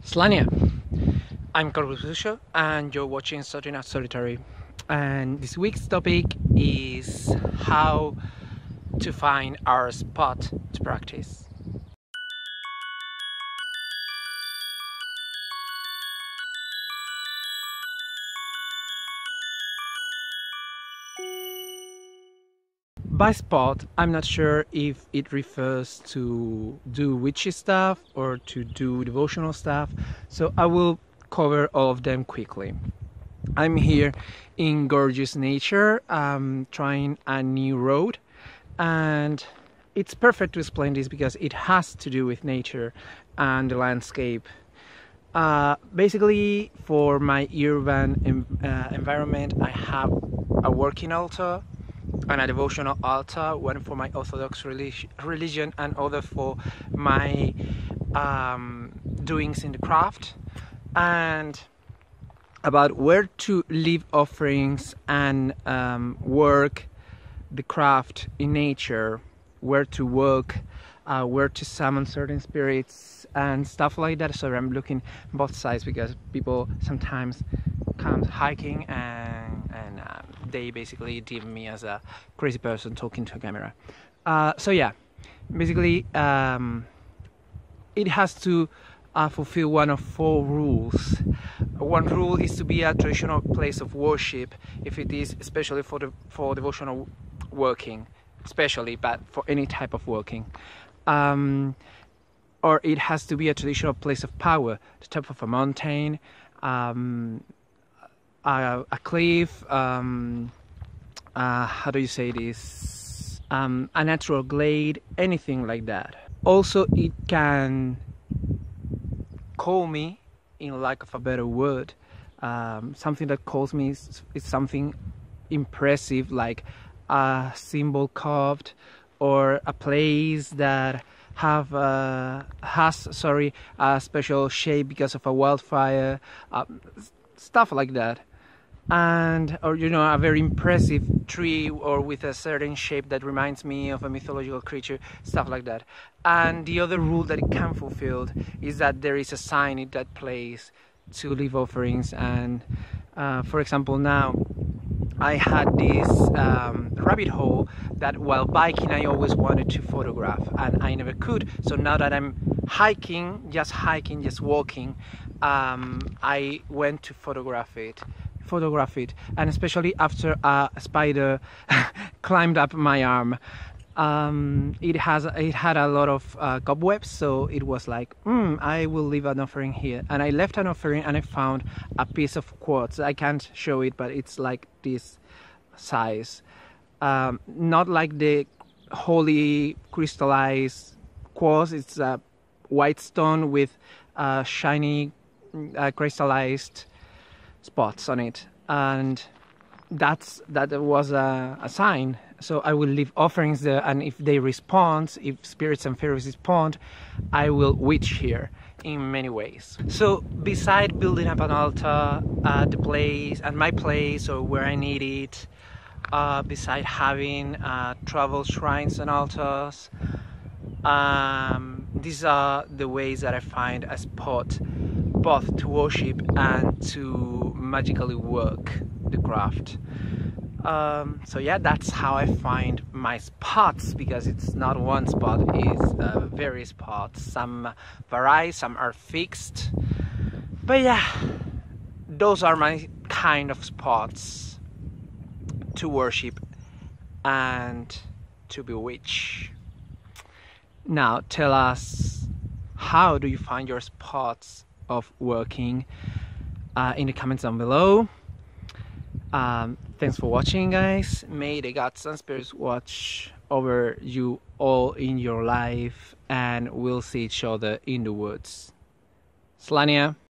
Slania. I'm Corvus Bruxo and you're watching Starting Out Solitary, and this week's topic is how to find our spot to practice. By spot, I'm not sure if it refers to do witchy stuff or to do devotional stuff, so I will cover all of them quickly. I'm here in gorgeous nature, trying a new road, and it's perfect to explain this because it has to do with nature and the landscape. Basically, for my urban environment, I have a working altar and a devotional altar, one for my Orthodox religion and other for my doings in the craft. And about where to leave offerings and work the craft in nature, where to work, where to summon certain spirits and stuff like that. So I'm looking both sides because people sometimes come hiking and they basically deem me as a crazy person talking to a camera. So yeah, basically it has to fulfill one of 4 rules. One rule is to be a traditional place of worship, if it is especially for devotional working, especially, but for any type of working. Or it has to be a traditional place of power, the top of a mountain, a cliff, how do you say this, a natural glade, anything like that. Also, it can call me, in lack of a better word, something that calls me is something impressive, like a symbol carved, or a place that has a special shape because of a wildfire, stuff like that. And or a very impressive tree, or with a certain shape that reminds me of a mythological creature, stuff like that. And the other rule that it can fulfill is that there is a sign in that place to leave offerings. And for example, now I had this rabbit hole that while biking I always wanted to photograph and I never could. So now that I'm hiking, just walking, I went to photograph it, and especially after a spider climbed up my arm. It had a lot of cobwebs, so it was like, I will leave an offering here. And I left an offering and I found a piece of quartz. I can't show it, but it's like this size, not like the holy crystallized quartz. It's a white stone with shiny crystallized spots on it, and that was a sign. So I will leave offerings there, and if they respond, if spirits and fairies respond, I will witch here in many ways. So beside building up an altar at the place, at my place, or where I need it, beside having travel shrines and altars, these are the ways that I find a spot both to worship and to magically work the craft. So yeah, that's how I find my spots, because it's not one spot, it's various spots. Some vary, some are fixed, but yeah, those are my kind of spots to worship and to bewitch. Now tell us, how do you find your spots of working in the comments down below. Thanks for watching, guys. May the gods and spirits watch over you all in your life, and we'll see each other in the woods. Slania.